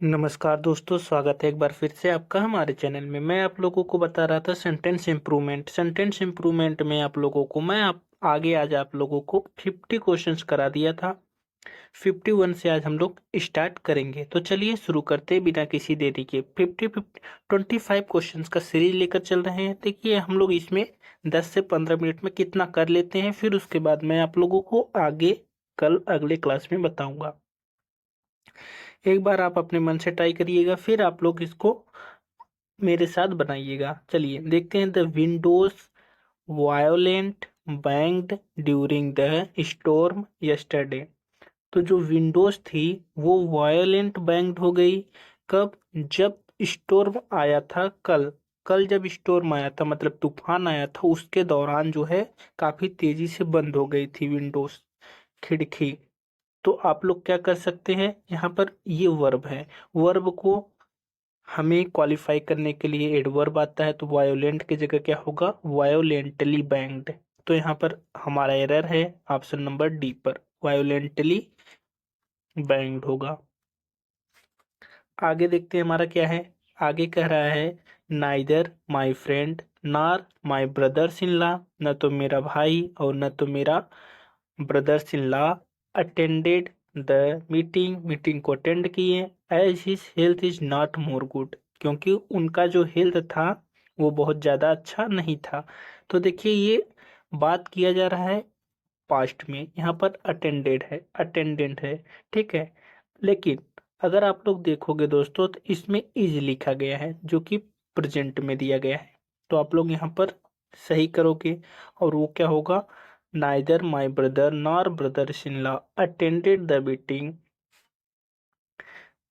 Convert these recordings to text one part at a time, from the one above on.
नमस्कार दोस्तों, स्वागत है एक बार फिर से आपका हमारे चैनल में। मैं आप लोगों को बता रहा था सेंटेंस इम्प्रूवमेंट में आप लोगों को मैं आप आगे आज आप लोगों को 50 क्वेश्चंस करा दिया था। 51 से आज हम लोग स्टार्ट करेंगे। तो चलिए शुरू करते हैं बिना किसी देरी के। 25 क्वेश्चंस का सीरीज लेकर चल रहे हैं। देखिए हम लोग इसमें 10 से 15 मिनट में कितना कर लेते हैं, फिर उसके बाद मैं आप लोगों को आगे कल अगले क्लास में बताऊंगा। एक बार आप अपने मन से ट्राई करिएगा, फिर आप लोग इसको मेरे साथ बनाइएगा। चलिए देखते हैं। The Windows violent banged during the storm yesterday. तो जो विंडोज थी वो वायोलेंट बैंग्ड हो गई। कब? जब स्टॉर्म आया था कल। कल जब स्टॉर्म आया था मतलब तूफान आया था, उसके दौरान जो है काफी तेजी से बंद हो गई थी विंडोज खिड़की। तो आप लोग क्या कर सकते हैं, यहाँ पर ये वर्ब है। वर्ब को हमें क्वालिफाई करने के लिए एडवर्ब आता है, तो वायोलेंट की जगह क्या होगा? Violently banged. तो यहाँ पर हमारा एरर है ऑप्शन नंबर डी पर, वायोलेंटली बैंग्ड होगा। आगे देखते हैं हमारा क्या है। आगे कह रहा है नाइदर माई फ्रेंड नार माई ब्रदर्स इन लॉ, न तो मेरा भाई और न तो मेरा brothers in law attended the meeting, meeting को अटेंड किए। As his health is not more good, क्योंकि उनका जो हेल्थ था वो बहुत ज़्यादा अच्छा नहीं था। तो देखिए ये बात किया जा रहा है पास्ट में, यहाँ पर अटेंडेड है, अटेंडेंट है, ठीक है। लेकिन अगर आप लोग देखोगे दोस्तों तो इसमें इज लिखा गया है जो कि प्रेजेंट में दिया गया है। तो आप लोग यहाँ पर सही करोगे और वो क्या होगा? Neither my brother nor brother in law attended the meeting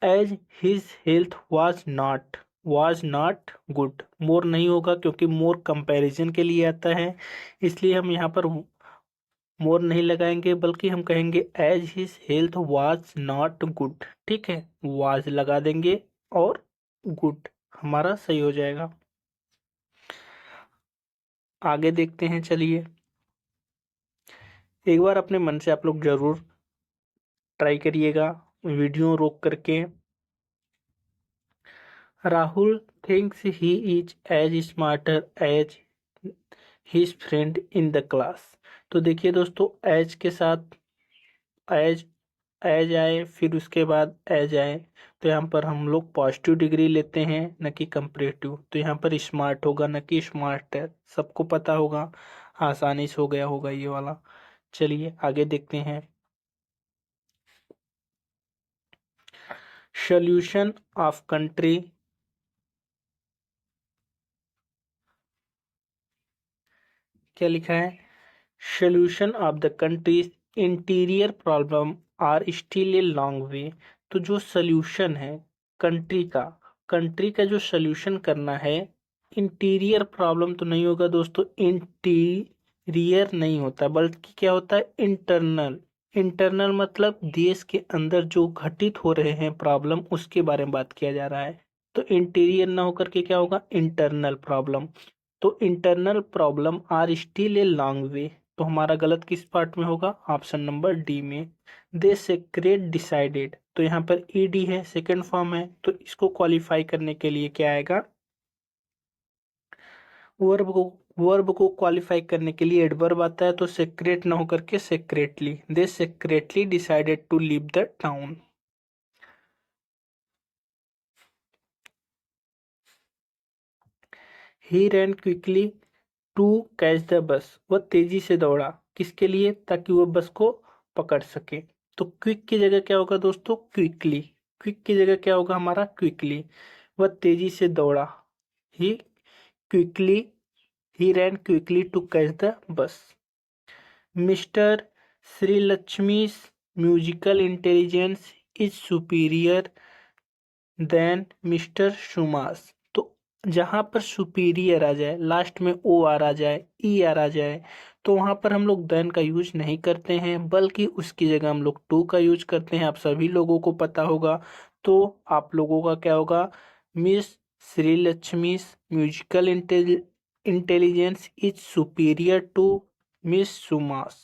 as his health was not good. मोर नहीं होगा क्योंकि मोर कंपैरिजन के लिए आता है, इसलिए हम यहाँ पर मोर नहीं लगाएंगे, बल्कि हम कहेंगे as his health was not good. ठीक है, वाज लगा देंगे और गुड हमारा सही हो जाएगा। आगे देखते हैं। चलिए एक बार अपने मन से आप लोग जरूर ट्राई करिएगा वीडियो रोक करके। Rahul thinks he is as smarter as his friend in the class. तो देखिए दोस्तों, एज के साथ एज एज आए, फिर उसके बाद एज आए, तो यहाँ पर हम लोग पॉजिटिव डिग्री लेते हैं न कि कंपैरेटिव। तो यहाँ पर स्मार्ट होगा न कि स्मार्ट है, सबको पता होगा, आसानी से हो गया होगा ये वाला। चलिए आगे देखते हैं। सोल्यूशन ऑफ कंट्री, क्या लिखा है? Solution of the country's interior problem are still a long way. तो जो सोल्यूशन है कंट्री का, कंट्री का जो सोल्यूशन करना है, इंटीरियर प्रॉब्लम तो नहीं होगा दोस्तों, इंटीरियर नहीं होता बल्कि क्या होता है? इंटरनल। इंटरनल मतलब देश के अंदर जो घटित हो रहे हैं प्रॉब्लम, उसके बारे में बात किया जा रहा है। तो इंटीरियर ना होकर के क्या होगा? Internal problem. तो internal problem are still a long way. तो हमारा गलत किस पार्ट में होगा? ऑप्शन नंबर डी में। दे सेक्रेट डिसाइडेड, तो यहाँ पर ईडी है, सेकंड फॉर्म है, तो इसको क्वालिफाई करने के लिए क्या आएगा? वर्ब को क्वालिफाई करने के लिए एडवर्ब आता है, तो सेक्रेट ना होकर के secretly. They secretly decided to leave the town. He ran quickly to catch the bus, वह तेजी से दौड़ा, किसके लिए? ताकि वह बस को पकड़ सके। तो क्विक की जगह क्या होगा दोस्तों? क्विकली। क्विक की जगह क्या होगा हमारा? क्विकली। वह तेजी से दौड़ा, he quickly he ran quickly to catch the bus. Mister Sreelakshmi's musical intelligence is superior than mister Sumas. तो जहां पर सुपीरियर आ जाए, लास्ट में ओ आर आ जाए, ई आर आ जाए, तो वहां पर हम लोग देन का यूज नहीं करते हैं, बल्कि उसकी जगह हम लोग टू का यूज करते हैं। आप सभी लोगों को पता होगा। तो आप लोगों का क्या होगा? Miss Sreelakshmi's musical intelligence is superior to miss Sumas.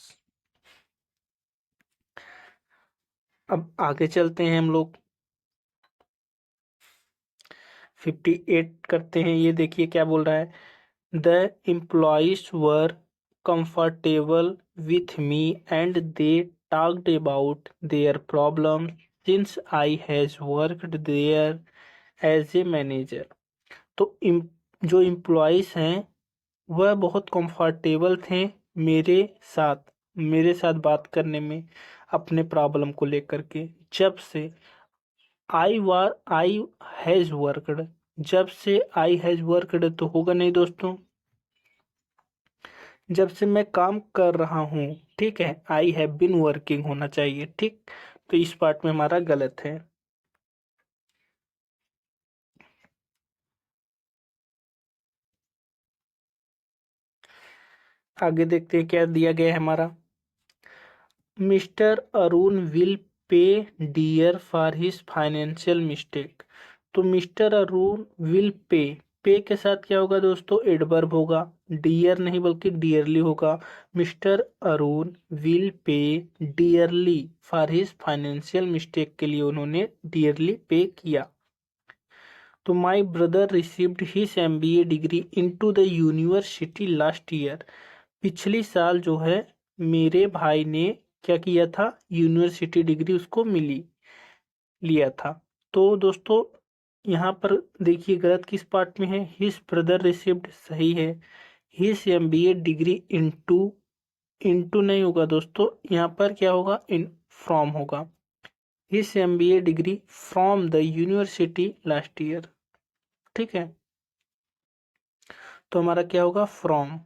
अब आगे चलते हैं हम लोग। 58 करते हैं। ये देखिए क्या बोल रहा है, the employees were comfortable with me and they talked about their problems since I has worked there as a manager। तो जो एम्प्लॉइज हैं वह बहुत कंफर्टेबल थे मेरे साथ मेरे साथ बात करने में अपने प्रॉब्लम को लेकर के, जब से आई हैज वर्कड। जब से आई हैज वर्कड तो होगा नहीं दोस्तों, जब से मैं काम कर रहा हूँ। ठीक है, आई हैव बीन वर्किंग होना चाहिए। ठीक, तो इस पार्ट में हमारा गलत है। आगे देखते हैं क्या दिया गया है हमारा। Mister Arun will pay dear for his financial mistake. तो मिस्टर अरुण विल पे के साथ क्या होगा दोस्तों, एडवर्ब होगा, डियर नहीं बल्कि डियरली होगा। मिस्टर अरुण विल पे dearly for his financial mistake के लिए उन्होंने डियरली पे किया। तो my brother received his MBA degree into the university last year. पिछली साल जो है मेरे भाई ने क्या किया था, यूनिवर्सिटी डिग्री उसको मिली लिया था। तो दोस्तों यहाँ पर देखिए गलत किस पार्ट में है, हिज ब्रदर रिसीव्ड सही है, his MBA degree into, into नहीं होगा दोस्तों, यहाँ पर क्या होगा, इन फ्रॉम होगा। His MBA degree from the university last year. ठीक है, तो हमारा क्या होगा, from.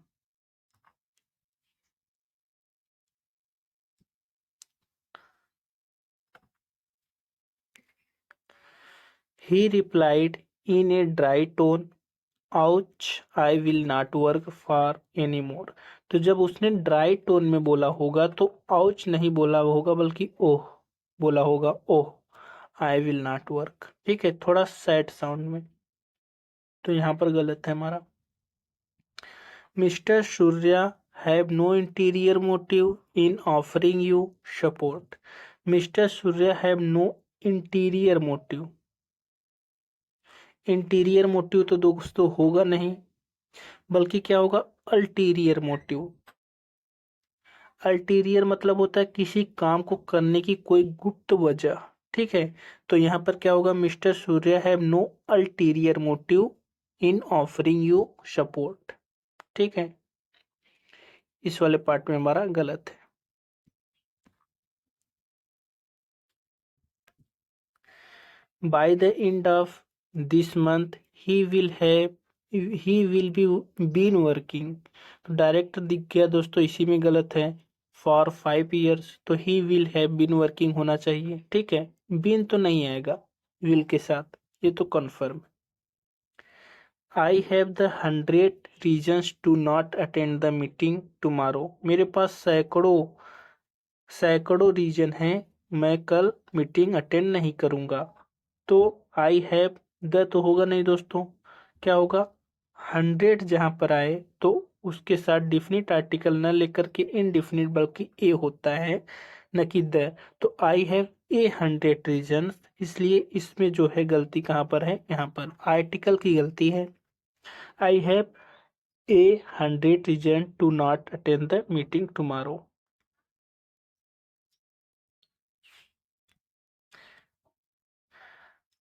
He replied in a dry tone, ouch I will not work for any more. तो जब उसने ड्राई टोन में बोला होगा तो आउच नहीं बोला होगा बल्कि ओह बोला होगा, ओह आई विल नॉट वर्क। ठीक है, थोड़ा सैड साउंड में, तो यहाँ पर गलत है हमारा। Mister Surya have no interior motive in offering you support. Mister Surya have no interior motive, interior motive तो दोस्तों होगा नहीं बल्कि क्या होगा, अल्टीरियर मोटिव। अल्टीरियर मतलब होता है किसी काम को करने की कोई गुप्त वजह। ठीक है, तो यहाँ पर क्या होगा, mister Surya have no ulterior motive in offering you support. ठीक है, इस वाले पार्ट में हमारा गलत है। By the end of this month he will have he will be been working. तो डायरेक्ट दिख गया दोस्तों, इसी में गलत है। फॉर 5 years तो he will have been working होना चाहिए। ठीक है, बीन तो नहीं आएगा विल के साथ, ये तो confirm. I have the 100 reasons to not attend the meeting tomorrow. मेरे पास सैकड़ों सैकड़ों रीजन हैं मैं कल मीटिंग अटेंड नहीं करूंगा। तो आई हैव, द तो होगा नहीं दोस्तों, क्या होगा, 100 जहां पर आए तो उसके साथ डिफिनिट आर्टिकल न लेकर के इनडिफिनिट बल्कि ए होता है, न कि द। तो आई हैव ए 100 reasons, इसलिए इसमें जो है गलती कहाँ पर है, यहाँ पर आर्टिकल की गलती है। I have a 100 reasons to not attend the meeting tomorrow.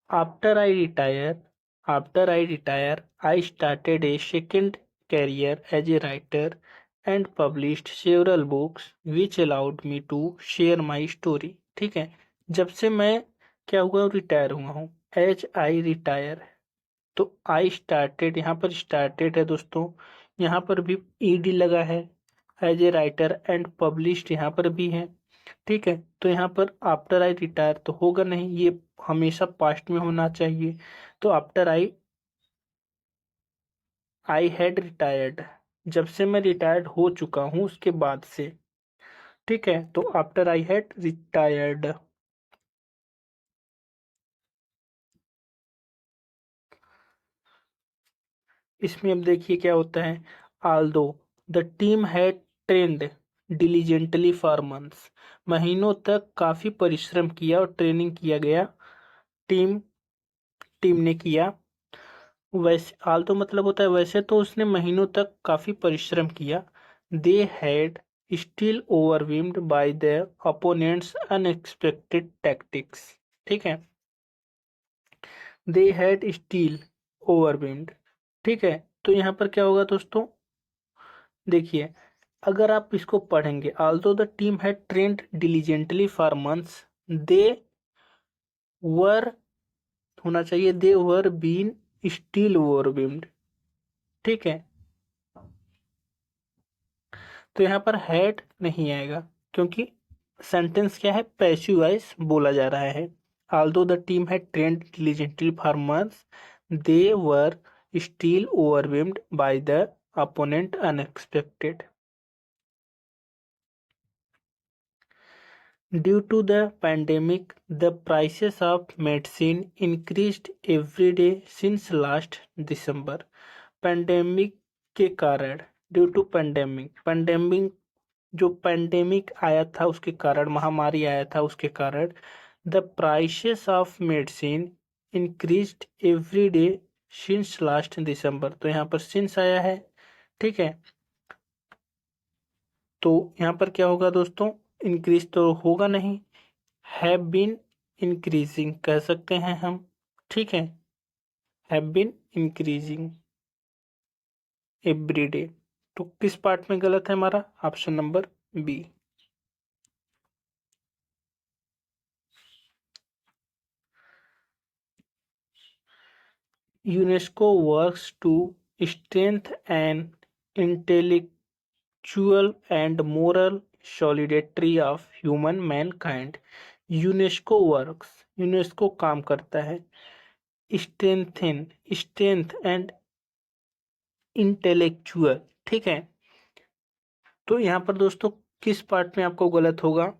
After I retire, After I retire, I started a second career as a writer and published several books which allowed me to share my story। ठीक है, जब से मैं क्या हुआ, retire हुआ हूँ, as I retire, तो आई स्टार्टेड, यहाँ पर स्टार्टेड है दोस्तों, यहाँ पर भी ईडी लगा है, as a writer and published यहाँ पर भी है। ठीक है, तो यहाँ पर आफ्टर आई रिटायर तो होगा नहीं, ये हमेशा पास्ट में होना चाहिए। तो आफ्टर आई हैड रिटायर्ड, जब से मैं रिटायर्ड हो चुका हूँ उसके बाद से। ठीक है, तो आफ्टर आई हैड रिटायर्ड। इसमें अब देखिए क्या होता है, Aldous the team had trained diligently for months. महीनों तक काफी परिश्रम किया और ट्रेनिंग किया गया, टीम टीम ने किया। वैसे आल तो मतलब होता है वैसे तो उसने महीनों तक काफी परिश्रम किया। They had still overwhelmed by the opponents unexpected tactics. ठीक है, दे हैड स्टिल ओवरवेल्म्ड। ठीक है, तो यहाँ पर क्या होगा दोस्तों, देखिए अगर आप इसको पढ़ेंगे, although the team had trained diligently for months, they were होना चाहिए they were been still overwhelmed. ठीक है, तो यहाँ पर हैड नहीं आएगा क्योंकि सेंटेंस क्या है, पैसिव वॉइस बोला जा रहा है। Although the team had trained diligently for months, they were still overwhelmed by the opponent unexpected. Due to the pandemic, the prices of medicine increased every day since last December. Pandemic के कारण, due to pandemic जो pandemic आया था उसके कारण, महामारी आया था उसके कारण, the prices of medicine increased every day since last December. तो यहाँ पर सिंस आया है। ठीक है, तो यहाँ पर क्या होगा दोस्तों, इंक्रीज तो होगा नहीं, हैव बीन इंक्रीजिंग कह सकते हैं हम। ठीक है, have been increasing every day. तो किस पार्ट में गलत है हमारा, option number B. UNESCO works to strength and intellectual and moral solidarity of human mankind. UNESCO काम करता है स्ट्रेंथन स्ट्रेंथ एंड इंटेलेक्चुअल। ठीक है, तो यहाँ पर दोस्तों किस पार्ट में आपको गलत होगा,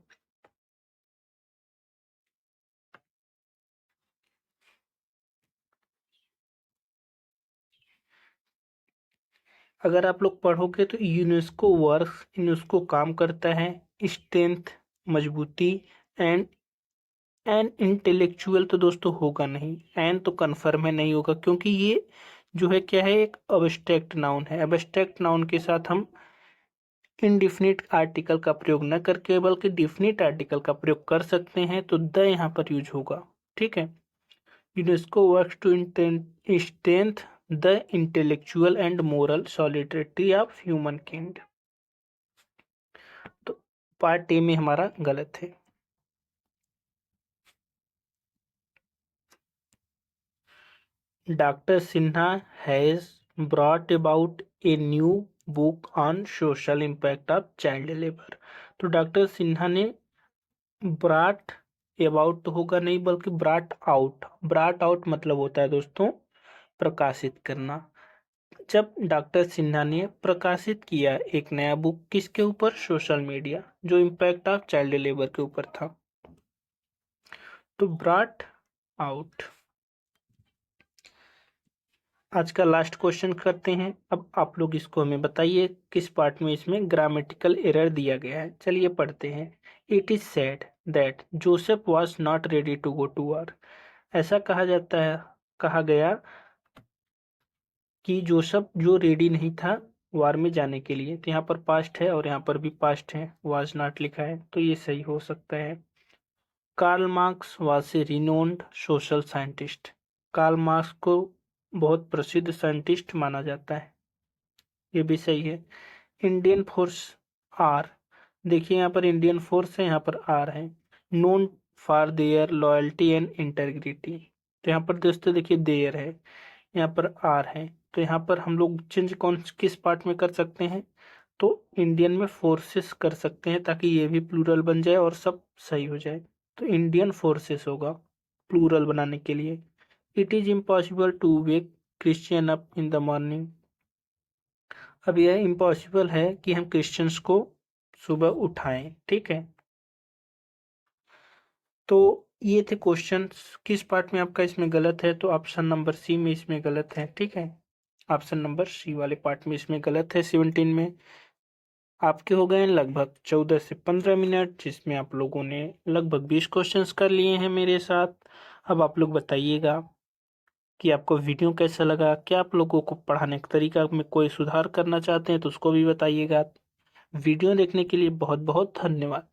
अगर आप लोग पढ़ोगे तो यूनेस्को काम करता है स्ट्रेंथ मजबूती, एंड एन इंटेलेक्चुअल तो दोस्तों होगा नहीं, एन तो कन्फर्म है नहीं होगा क्योंकि ये जो है क्या है, एक अब्स्ट्रैक्ट नाउन है। अब्स्ट्रैक्ट नाउन के साथ हम इनडिफिनिट आर्टिकल का प्रयोग न करके बल्कि डिफिनिट आर्टिकल का प्रयोग कर सकते हैं, तो द यहाँ पर यूज होगा। ठीक है, UNESCO works to strength the intellectual and moral solidarity of human kind. तो पार्ट ए में हमारा गलत है। Doctor Sinha has brought about a new book on social impact of child labour. तो डॉक्टर सिन्हा ने ब्रॉट अबाउट तो होगा नहीं बल्कि ब्रॉट आउट मतलब होता है दोस्तों प्रकाशित करना। जब डॉक्टर सिन्हा ने प्रकाशित किया एक नया बुक, किसके ऊपर, सोशल मीडिया, जो इम्पैक्ट ऑफ चाइल्ड लेबर के ऊपर था, तो ब्रॉट आउट। आज का लास्ट क्वेश्चन करते हैं। अब आप लोग इसको हमें बताइए किस पार्ट में इसमें ग्रामेटिकल एरर दिया गया है। चलिए पढ़ते हैं। It is said that Joseph was not ready to go to war. ऐसा कहा जाता है, कहा गया कि जोसेफ जो रेडी नहीं था वार में जाने के लिए। तो यहाँ पर पास्ट है और यहाँ पर भी पास्ट है, वॉज नॉट लिखा है, तो ये सही हो सकता है। Karl Marx was a renowned social scientist. Karl Marx को बहुत प्रसिद्ध साइंटिस्ट माना जाता है, ये भी सही है। इंडियन फोर्स आर, देखिए यहाँ पर इंडियन फोर्स है, यहाँ पर आर है। Known for their loyalty and integrity, तो यहाँ पर दोस्तों देखिए देयर है, यहाँ पर आर है, तो यहाँ पर हम लोग चेंज कौन किस पार्ट में कर सकते हैं, तो इंडियन में फोर्सेस कर सकते हैं ताकि ये भी प्लूरल बन जाए और सब सही हो जाए। तो इंडियन फोर्सेस होगा प्लूरल बनाने के लिए। It is impossible to wake Christian up in the morning. अब यह इम्पॉसिबल है कि हम क्रिश्चियंस को सुबह उठाएं। ठीक है, तो ये थे क्वेश्चंस। किस पार्ट में आपका इसमें गलत है, तो ऑप्शन नंबर सी में इसमें गलत है। ठीक है, ऑप्शन नंबर सी वाले पार्ट में इसमें गलत है। 17 में आपके हो गए लगभग 14 से 15 मिनट, जिसमें आप लोगों ने लगभग 20 क्वेश्चंस कर लिए हैं मेरे साथ। अब आप लोग बताइएगा कि आपको वीडियो कैसा लगा, क्या आप लोगों को पढ़ाने का तरीका में कोई सुधार करना चाहते हैं तो उसको भी बताइएगा। वीडियो देखने के लिए बहुत बहुत धन्यवाद।